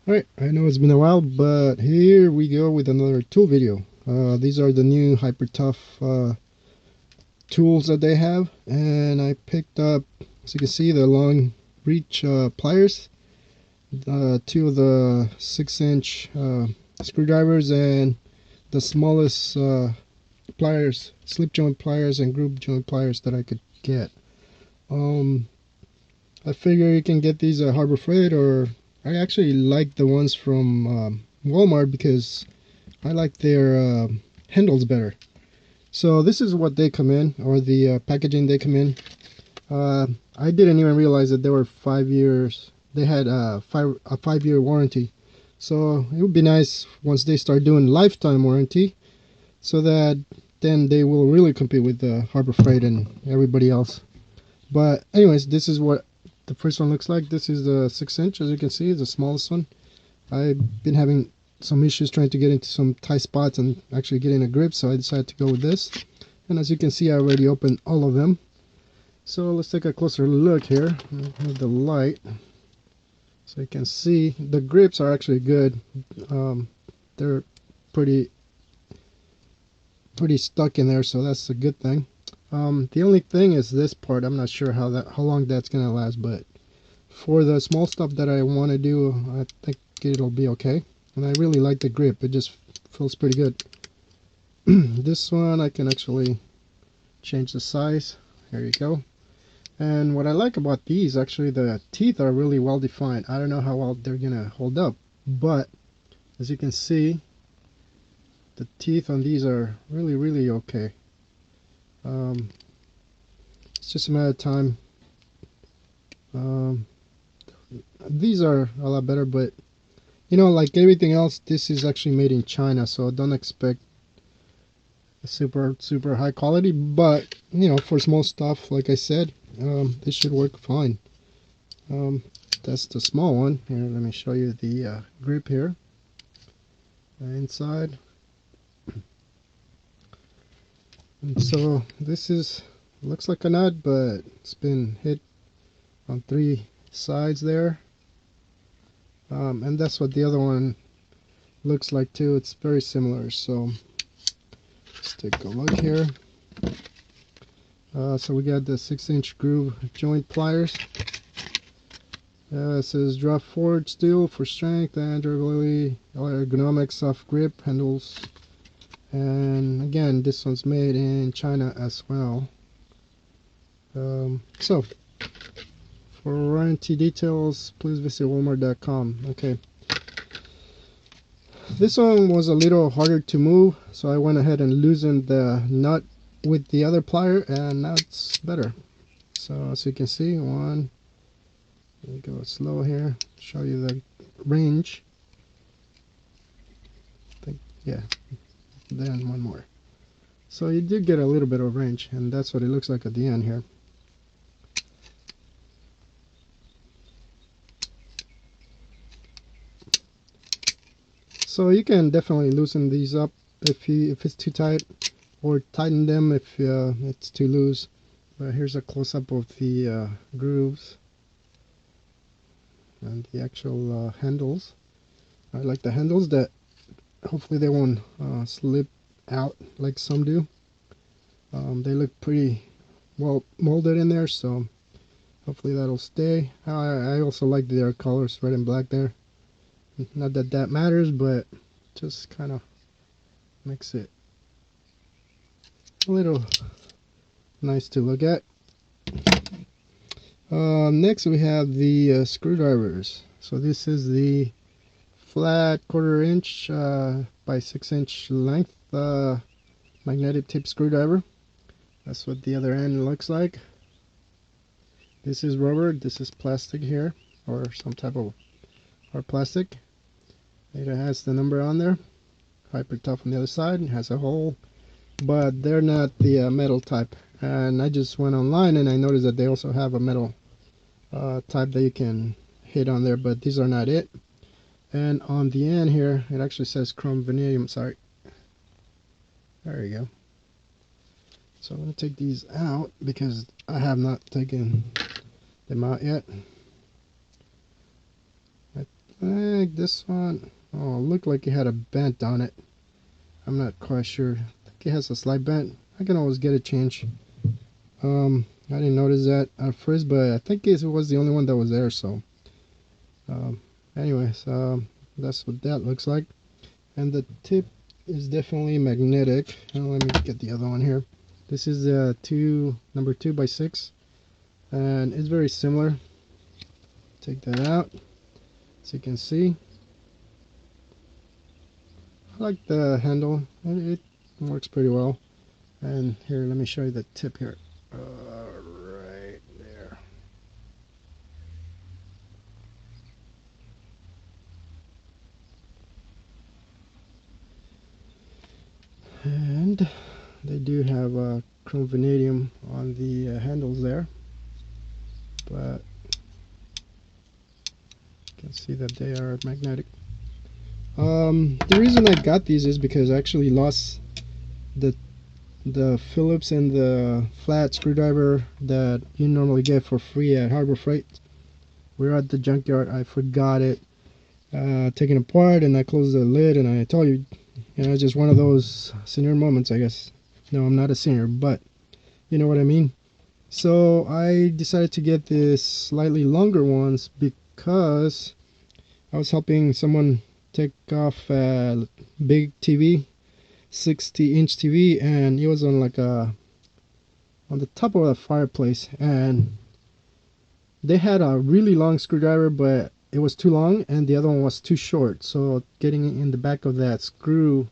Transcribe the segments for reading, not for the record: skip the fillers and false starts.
Alright, I know it's been a while, but here we go with another tool video. These are the new hypertough tools that they have, and I picked up, as you can see, the long reach pliers, two of the 6-inch screwdrivers, and the smallest pliers, slip joint pliers and groove joint pliers that I could get. Um, I figure you can get these at Harbor Freight, or I actually like the ones from Walmart because I like their handles better. So this is what they come in, or the packaging they come in. I didn't even realize that they were 5 years. They had a 5-year warranty. So it would be nice once they start doing lifetime warranty, so that then they will really compete with Harbor Freight and everybody else. But anyways, this is what the first one looks like. This is the 6-inch, as you can see, the smallest one. I've been having some issues trying to get into some tight spots and actually getting a grip, so I decided to go with this. And as you can see, I already opened all of them. So let's take a closer look here with the light. So you can see the grips are actually good. They're pretty stuck in there, so that's a good thing. The only thing is this part. I'm not sure how long that's gonna last, but for the small stuff that I want to do, I think it'll be okay. And I really like the grip. It just feels pretty good. This one I can actually change the size. There you go. And what I like about these, actually, the teeth are really well defined. I don't know how well they're gonna hold up, but as you can see, the teeth on these are really okay. It's just a matter of time. Um, these are a lot better, but you know, like everything else, this is actually made in China, so don't expect super high quality. But you know, for small stuff, like I said, this should work fine. Um, that's the small one. Here, let me show you the grip here. Inside. And so this is, looks like a nut, but it's been hit on 3 sides there. And that's what the other one looks like too. It's very similar. So let's take a look here. So we got the 6-inch groove joint pliers. It says drop forward steel for strength and durability, ergonomic soft grip handles. And again, this one's made in China as well. So for warranty details, please visit walmart.com. Okay. This one was a little harder to move, so I went ahead and loosened the nut with the other plier, and now it's better. So as you can see, let me go slow here, show you the range. Yeah, then one more. So you did get a little bit of range, and that's what it looks like at the end here. So you can definitely loosen these up if it's too tight, or tighten them if it's too loose. But here's a close-up of the grooves and the actual handles. I like the handles that hopefully they won't slip out like some do. They look pretty well molded in there, so hopefully that'll stay. I also like their colors, red and black there. Not that that matters, but just kind of makes it a little nice to look at. Next we have the screwdrivers. So this is the flat 1/4 inch by 6-inch length magnetic tip screwdriver. That's what the other end looks like. This is rubber, this is plastic here, or some type of hard plastic. It has the number on there. Hypertough on the other side. It has a hole, but they're not the metal type. And I just went online and I noticed that they also have a metal type that you can hit on there, but these are not it. And on the end here, it actually says chrome vanadium. Sorry. There you go. So I'm going to take these out because I have not taken them out yet. I think this one, oh, looked like it had a bent on it. I'm not quite sure. I think it has a slight bent. I can always get it changed. I didn't notice that at first, but I think it was the only one that was there. So um, anyways, that's what that looks like. And the tip is definitely magnetic. Let me get the other one here. This is the number 2x6, and it's very similar. Take that out so you can see. I like the handle, and it works pretty well. And here, let me show you the tip here. Right there. And they do have chrome vanadium on the handles there, but you can see that they are magnetic. The reason I got these is because I actually lost the Phillips and the flat screwdriver that you normally get for free at Harbor Freight. We were at the junkyard. I forgot it, taken apart, and I closed the lid, and I told you, it's just one of those senior moments, I guess. No, I'm not a senior, but you know what I mean. So I decided to get this slightly longer ones because I was helping someone take off a big TV, 60-inch TV, and it was on like on the top of a fireplace, and they had a really long screwdriver, but it was too long, and the other one was too short. So getting in the back of that screw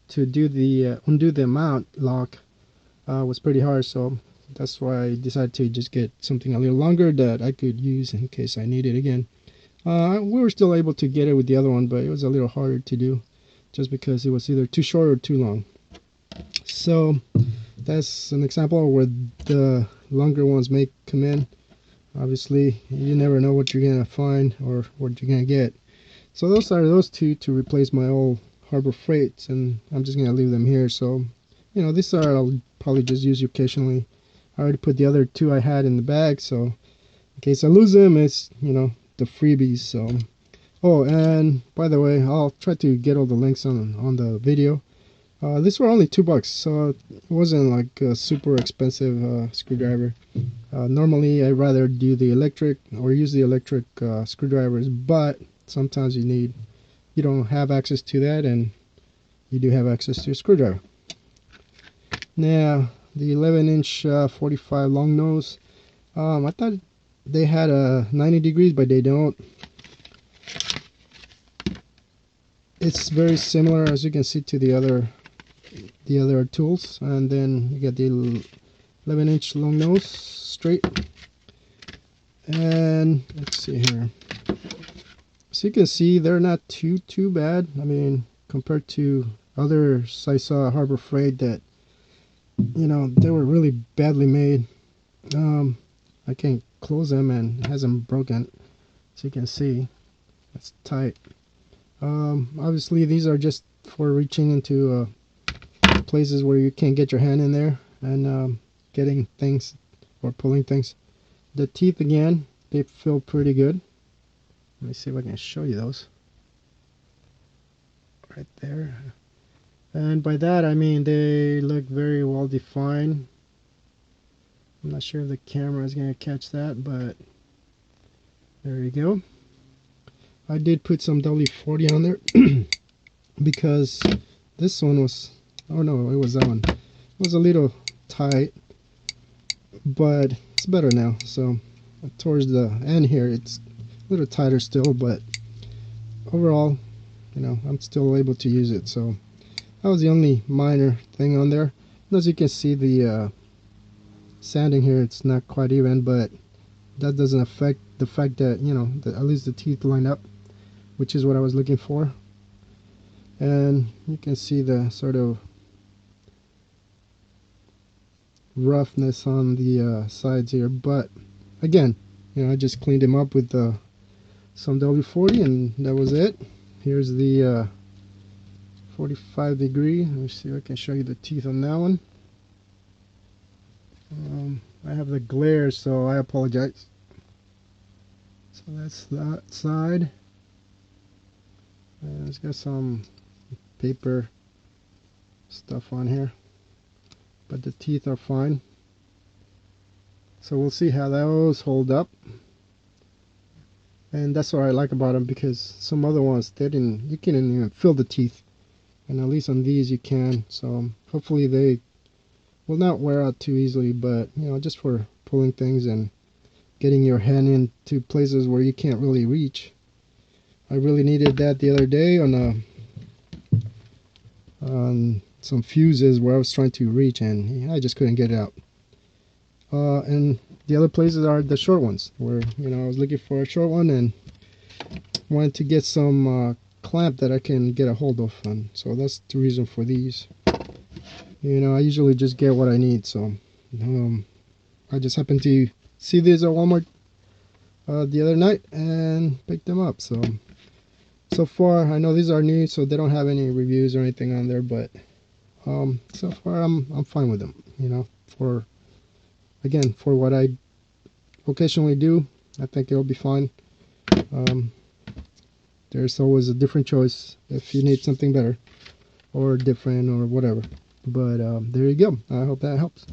to do the undo the mount lock was pretty hard. So that's why I decided to just get something a little longer that I could use in case I need it again. We were still able to get it with the other one, but it was a little harder to do just because it was either too short or too long. So that's an example where the longer ones may come in. Obviously, you never know what you're gonna find or what you're gonna get. So those two to replace my old Harbor Freights, and I'm just gonna leave them here. So these I'll probably just use occasionally. I already put the other two I had in the bag, so in case I lose them, it's the freebies. So and by the way, I'll try to get all the links on the video. These were only $2, so it wasn't like a super expensive screwdriver. Normally I rather do the electric or use the electric screwdrivers, but sometimes you don't have access to that, and you do have access to a screwdriver. Now the 11-inch 45 long nose, I thought they had a 90 degrees, but they don't. It's very similar, as you can see, to the other tools. And then you get the 11-inch long nose straight, and let's see here. So you can see they're not too bad. I mean, compared to others I saw at Harbor Freight that they were really badly made. I can't close them, and it hasn't broken, so you can see it's tight. Obviously these are just for reaching into places where you can't get your hand in there and getting things or pulling things. The teeth, again, they feel pretty good. Let me see if I can show you those. Right there. And by that I mean they look very well defined. I'm not sure if the camera is going to catch that, but there you go. I did put some W40 on there because this one was, oh no, it was that one. It was a little tight, but it's better now. So towards the end here, it's a little tighter still, but overall, I'm still able to use it. So that was the only minor thing on there. And as you can see, the sanding here, it's not quite even, but that doesn't affect the fact that at least the teeth line up, which is what I was looking for. And you can see the sort of roughness on the sides here, but again, I just cleaned them up with some W40, and that was it. Here's the 45 degree. Let me see if I can show you the teeth on that one. I have the glare, so I apologize. So that's that side. And it's got some paper stuff on here, but the teeth are fine. So we'll see how those hold up. And that's what I like about them, because some other ones, you can't even feel the teeth, and at least on these you can. So hopefully they will not wear out too easily, but just for pulling things and getting your hand into places where you can't really reach. I really needed that the other day on some fuses where I was trying to reach and I just couldn't get it out. And the other places are the short ones, where I was looking for a short one and wanted to get some clamp that I can get a hold of, and so that's the reason for these. I usually just get what I need, so I just happened to see these at Walmart the other night and picked them up. So far, I know these are new, so they don't have any reviews or anything on there, but so far I'm fine with them. For what I occasionally do, I think it'll be fine. There's always a different choice if you need something better or different or whatever. But there you go. I hope that helps.